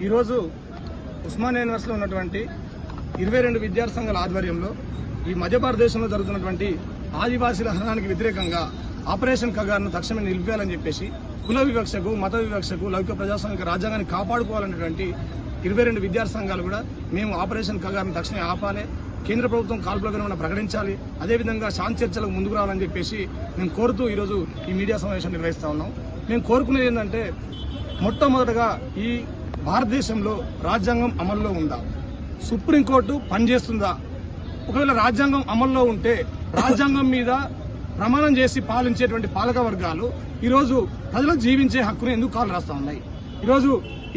ఈరోజు ఉస్మానియా యూనివర్సిటీలో ఉన్నటువంటి 22 విద్యార్థి సంఘాల ఆధ్వర్యంలో ఈ మధ్య భారతదేశంలో జరుగుతున్నటువంటి ఆదివాసీల హననానికి వ్యతిరేకంగా ఆపరేషన్ కగార్ను తక్షణమే నిలిపేయాలని చెప్పేసి కుల వివక్షకు, మత వివక్షకు, లౌకిక ప్రజాస్వామిక రాజ్యాంగాన్ని కాపాడుకోవాలనేటువంటి 22 విద్యార్థి సంఘాలు కూడా మేము ఆపరేషన్ కగార్ను తక్షణమే ఆపాలి, కేంద్ర ప్రభుత్వం కాల్పుల విరమణ ప్రకటించాలి, అదేవిధంగా శాంతి చర్చలకు ముందుకు రావాలని చెప్పేసి మేము కోరుతూ ఈరోజు ఈ మీడియా సమావేశం నిర్వహిస్తా ఉన్నాం. మేము కోరుకునేది ఏంటంటే మొట్టమొదటగా ఈ భారతదేశంలో రాజ్యాంగం అమల్లో ఉందా, సుప్రీంకోర్టు పనిచేస్తుందా, ఒకవేళ రాజ్యాంగం అమల్లో ఉంటే రాజ్యాంగం మీద ప్రమాణం చేసి పాలించేటువంటి పాలక వర్గాలు ఈరోజు ప్రజలకు జీవించే హక్కును ఎందుకు కాలు రాస్తా ఉన్నాయి? ఈరోజు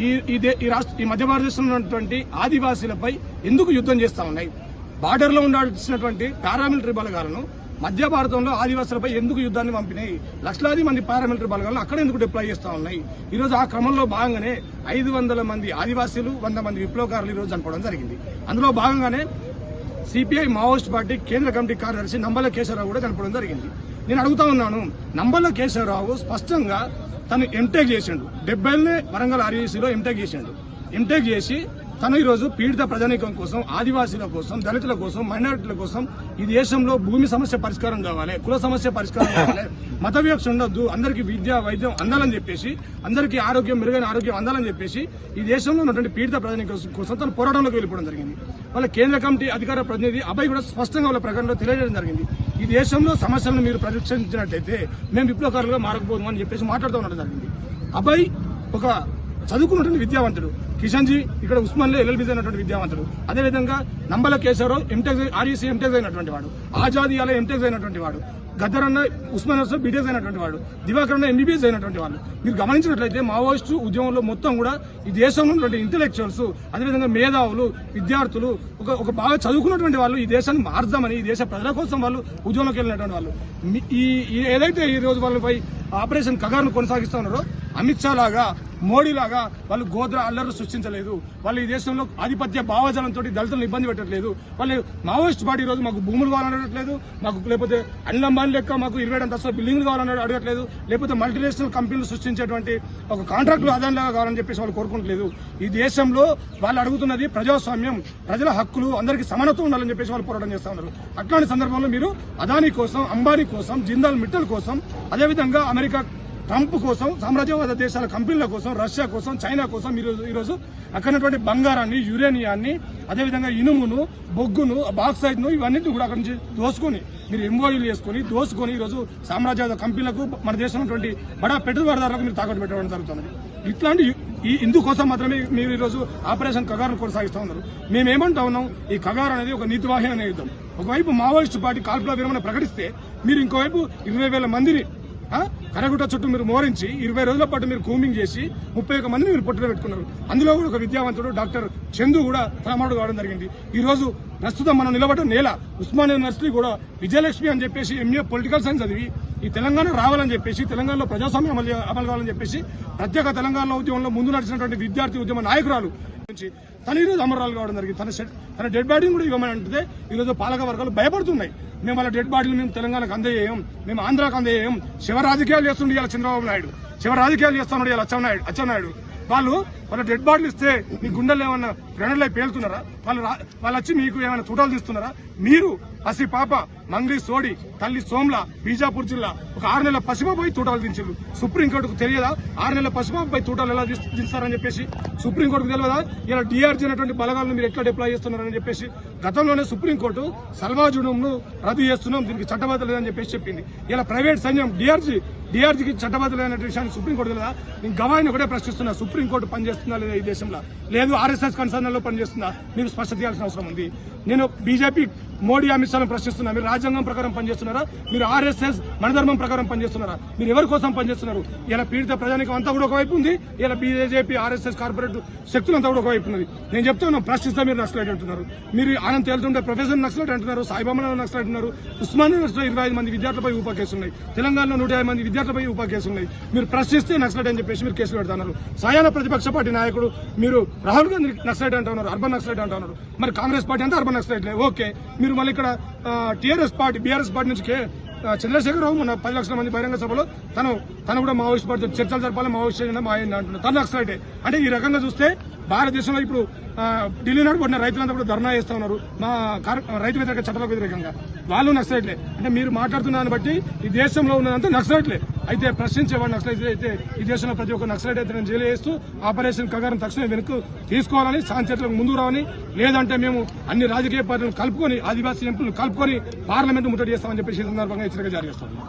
ఈ మధ్య భారతదేశంలో ఉన్నటువంటి ఆదివాసీలపై ఎందుకు యుద్ధం చేస్తా ఉన్నాయి? బార్డర్లో ఉండాల్సినటువంటి పారామిలిటరీ బలగాలను మధ్య భారతంలో ఆదివాసులపై ఎందుకు యుద్ధాన్ని పంపినాయి? లక్షలాది మంది పారామిలిటరీ బలగాలను అక్కడ ఎందుకు డిప్లాయ్ చేస్తా ఉన్నాయి? ఈరోజు ఆ క్రమంలో భాగంగానే 500 మంది ఆదివాసీలు, 100 మంది విప్లవకారులు ఈరోజు చనిపోవడం జరిగింది. అందులో భాగంగానే సిపిఐ మావోయిస్ట్ పార్టీ కేంద్ర కమిటీ కార్యదర్శి నంబల కేశవరావు కూడా చనిపోవడం జరిగింది. నేను అడుగుతా ఉన్నాను, నంబల కేశవరావు స్పష్టంగా తను ఎంటెక్ చేసిండు, 70 వరంగల్ ఆర్ఈసీలో ఎంటెక్ చేసిండు. ఎంటెక్ చేసి తను ఈరోజు పీడిత ప్రజానీకం కోసం, ఆదివాసీల కోసం, దళితుల కోసం, మైనారిటీల కోసం ఈ దేశంలో భూమి సమస్య పరిష్కారం కావాలి, కుల సమస్య పరిష్కారం కావాలి, మత వివక్ష ఉండొద్దు, అందరికీ విద్య వైద్యం అందాలని చెప్పేసి, అందరికీ ఆరోగ్యం, మెరుగైన ఆరోగ్యం అందాలని చెప్పేసి ఈ దేశంలో ఉన్నటువంటి పీడిత ప్రజానీకం కోసం తను పోరాటంలోకి వెళ్ళిపోవడం జరిగింది. వాళ్ళ కేంద్ర కమిటీ అధికార ప్రతినిధి అభయ్ కూడా స్పష్టంగా వాళ్ళ ప్రకటనలో తెలియజేయడం జరిగింది. ఈ దేశంలో సమస్యలను మీరు పరిరక్షించినట్లయితే మేము విప్లవకారులుగా మారకపోదు అని చెప్పేసి మాట్లాడుతూ ఉండడం జరిగింది. అభయ్ ఒక చదువుకున్నటువంటి విద్యావంతుడు, కిషన్ జీ ఇక్కడ ఉస్మాన్లో ఎల్ఎల్బీ అయినటువంటి విద్యావంతుడు, అదేవిధంగా Nambala Keshava Rao MTech REC MTech అయినటువంటి వాడు, ఆజాదీయాలో ఎంటెక్ అయినటువంటి వాడు, గద్దర్ అన్న ఉస్మానియాలో బీటెక్ అయినటువంటి వాడు, దివాకర్ అన్న ఎంబీబీఎస్ అయినటువంటి వాళ్ళు. మీరు గమనించినట్లయితే మావోయిస్టు ఉద్యమంలో మొత్తం కూడా ఈ దేశంలో ఉన్నటువంటి ఇంటెలెక్చువల్స్, అదేవిధంగా మేధావులు, విద్యార్థులు, ఒక బాగా చదువుకున్నటువంటి వాళ్ళు ఈ దేశాన్ని మార్చామని, ఈ దేశ ప్రజల కోసం వాళ్ళు ఉద్యమంలోకి వెళ్ళినటువంటి వాళ్ళు. ఏదైతే ఈ రోజు వాళ్ళపై ఆపరేషన్ కగార్ను కొనసాగిస్తా ఉన్నారో, అమిత్ షా లాగా, మోడీ లాగా వాళ్ళు గోద్రా అల్లర్లు సృష్టించలేదు. వాళ్ళు ఈ దేశంలో ఆధిపత్య భావజాలంతో దళితులను ఇబ్బంది పెట్టట్లేదు. వాళ్ళు మావోయిస్ట్ పార్టీ ఈరోజు మాకు భూములు కావాలనట్లేదు, మాకు లేకపోతే అనిల్ అంబానీ లెక్క మాకు 27 అంతస్తుల బిల్డింగ్లు కావాలని అడగట్లేదు, లేకపోతే మల్టీనేషనల్ కంపెనీలు సృష్టించేటువంటి ఒక కాంట్రాక్టులు ఆదాయంలాగా కావాలని చెప్పేసి వాళ్ళు కోరుకోవట్లేదు. ఈ దేశంలో వాళ్ళు అడుగుతున్నది ప్రజాస్వామ్యం, ప్రజల హక్కులు, అందరికీ సమానత్వం ఉండాలని చెప్పేసి వాళ్ళు పోరాటం చేస్తా ఉన్నారు. అట్లాంటి సందర్భంలో మీరు అదానీ కోసం, అంబానీ కోసం, జిందాల్ మిట్టల్ కోసం, అదేవిధంగా అమెరికా ట్రంప్ కోసం, సామ్రాజ్యవాద దేశాల కంపెనీల కోసం, రష్యా కోసం, చైనా కోసం ఈరోజు అక్కడటువంటి బంగారాన్ని, యురేనియాన్ని, అదేవిధంగా ఇనుమును, బొగ్గును, బాక్సైట్ ను ఇవన్నింటినీ కూడా అక్కడి నుంచి దోసుకొని మీరు ఎంఓయూలు చేసుకుని దోసుకొని ఈరోజు సామ్రాజ్యవాద కంపెనీలకు, మన దేశంలో ఉన్నటువంటి బడా పెట్టుబడిదారులకు మీరు తాకట్టు పెట్టడం జరుగుతున్నది. ఇట్లాంటి ఇందుకోసం మాత్రమే మీరు ఈరోజు ఆపరేషన్ కగార్ను కొనసాగిస్తూ ఉన్నారు. మేమేమంటా ఉన్నాం, ఈ కగార్ అనేది ఒక నీతివాహ్యమైన యుద్ధం. ఒకవైపు మావోయిస్టు పార్టీ కాల్పుల విరమణ ప్రకటిస్తే, మీరు ఇంకోవైపు 20,000 మందిని కరగుట్ట చుట్టూ మీరు మోరించి 20 రోజుల పాటు మీరు కూమింగ్ చేసి 31 మందిని మీరు పొట్టులో పెట్టుకున్నారు. అందులో కూడా ఒక విద్యావంతుడు డాక్టర్ చందు కూడా తలమాడు కావడం జరిగింది. ఈ రోజు ప్రస్తుతం మనం నిలబడ్డ నేల ఉస్మానియా యూనివర్సిటీ కూడా విజయలక్ష్మి అని చెప్పేసి ఎంఏ పొలిటికల్ సైన్స్ చదివి ఈ తెలంగాణ రావాలని చెప్పేసి, తెలంగాణలో ప్రజాస్వామ్యం అమలు కావాలని చెప్పేసి ప్రత్యేక తెలంగాణ ఉద్యమంలో ముందు నడిచినటువంటి విద్యార్థి ఉద్యమ నాయకురాలు తన ఈరోజు అమరాలు కావడం జరిగింది. తన డెడ్ బాడీని కూడా ఇవ్వమని అంటే ఈరోజు పాలక వర్గాలు భయపడుతున్నాయి. మేము వాళ్ళ డెడ్ బాడీలు మేము తెలంగాణకు అందజేయం, మేము ఆంధ్రాకు అందజేయం. శివ రాజకీయాలు చేస్తుండే ఇలా చంద్రబాబు నాయుడు, శివ రాజకీయాలు చేస్తున్నాడు ఇలా అచ్చెన్నాయుడు. వాళ్ళ డెడ్ బాడీలు ఇస్తే మీ గుండెలు ఏమన్నా గ్రెనర్లై పేలుతున్నారా? వాళ్ళు వచ్చి మీకు ఏమైనా చూటాలు తీస్తున్నారా? మీరు పసి పాప మంగ్లీ సోడి, తల్లి సోమ్ల, బీజాపూర్ జిల్లా ఒక 6 నెలల పసిపాపై తూటాలు దించారు. సుప్రీంకోర్టుకు తెలియదా 6 నెలల పసిపాపై తూటాలు ఎలా దిస్తారని చెప్పేసి? సుప్రీంకోర్టుకు తెలియదా ఇలా డీఆర్జీ అనేటువంటి బలగాలను మీరు ఎట్లా డిప్లాయ్ చేస్తున్నారని చెప్పేసి? గతంలోనే సుప్రీంకోర్టు సల్వాజుడంను రద్దు చేస్తున్నాం, దీనికి చట్టబద్ధత లేదని చెప్పేసి చెప్పింది. ఇలా ప్రైవేట్ సైన్యం డీఆర్జీకి చట్టబద్ధత లేదనే విషయాన్ని సుప్రీంకోర్టు తెలియదా? నేను గవాయిని ఒకటే ప్రశ్నిస్తున్నా, సుప్రీంకోర్టు పనిచేస్తుందా లేదా ఈ దేశంలో? లేదు ఆర్ఎస్ఎస్ కన్సర్న్లో పనిచేస్తుందా? మీరు స్పష్టత చేయాల్సిన అవసరం ఉంది. నేను బీజేపీ, మోడీ, అమిత్ షాను ప్రశ్నిస్తున్నా, మీరు రాజ్యాంగం ప్రకారం పనిచేస్తున్నారా? మీరు ఆర్ఎస్ఎస్ మనధర్మం ప్రకారం పనిచేస్తున్నారా? మీరు ఎవరి కోసం పనిచేస్తున్నారు? ఇలా పీడిత ప్రజానికం అంతా కూడా ఒకవైపు ఉంది, ఇలా బీజేపీ, ఆర్ఎస్ఎస్ కార్పొరేట్ శక్తులంతా కూడా ఒకవైపు ఉన్నది. నేను చెప్తున్నా, ప్రశ్నిస్తా మీరు నక్సలైట్ అంటున్నారు. మీరు ఆనంద్ తేలుతుంటే ప్రొఫెసర్ నక్సలైట్ అంటున్నారు, సాయిబాబా నక్సలైట్ అంటున్నారు. ఉస్మానియా యూనివర్సిటీలో 25 మంది విద్యార్థులపై ఉపా కేసులు ఉన్నాయి, తెలంగాణలో 150 మంది విద్యార్థులపై ఉపా కేసులు ఉన్నాయి. మీరు ప్రశ్నిస్తే నక్సలైట్ అని చెప్పేసి మీరు కేసులు పెడుతున్నారు. సాయాన ప్రతిపక్ష పార్టీ నాయకుడు మీరు రాహుల్ గాంధీ నక్సలైట్ అంటున్నారు, అర్బన్ నక్సలైట్ అంటున్నారు. మరి కాంగ్రెస్ పార్టీ అంతా అర్బన్ నక్సలైట్ ఓకే. మీరు మళ్ళీ ఇక్కడ టీఆర్ఎస్ పార్టీ, బీఆర్ఎస్ పార్టీ నుంచి చంద్రశేఖరరావు మొన్న 10 లక్షల మంది బహిరంగ సభలో తను కూడా మావోయిస్ట్ పార్టీ చర్చలు జరపాలి, మావోయిస్ట్ మా ఆయన అంటున్నారు, తను నక్సలైటే. అంటే ఈ రకంగా చూస్తే భారతదేశంలో ఇప్పుడు ఢిల్లీ నాడు పడిన రైతులంతా కూడా ధర్నా చేస్తా ఉన్నారు మా రైతు వ్యతిరేక చట్టాలకు వ్యతిరేకంగా. వాళ్ళు నక్సలైట్లే. అంటే మీరు మాట్లాడుతున్న దాన్ని బట్టి ఈ దేశంలో ఉన్నదంతా నక్సలైట్లే. అయితే ప్రశ్నించేవాడు నక్సలైట్ అయితే ఈ దేశంలో ప్రతి ఒక్క నక్సలైట్ అయితే జైలు వేస్తూ ఆపరేషన్ కగారం తక్షణమే వెనుక తీసుకోవాలని, శాంతిచర్యలకు ముందుకు రావాలని, లేదంటే మేము అన్ని రాజకీయ పార్టీలను కలుపుకొని ఆదివాసీ ఎంపీలను కలుపుకొని పార్లమెంట్ ముట్టడి చేస్తామని చెప్పేసి ఈ సందర్భంగా హెచ్చరిక జారీ చేస్తాం.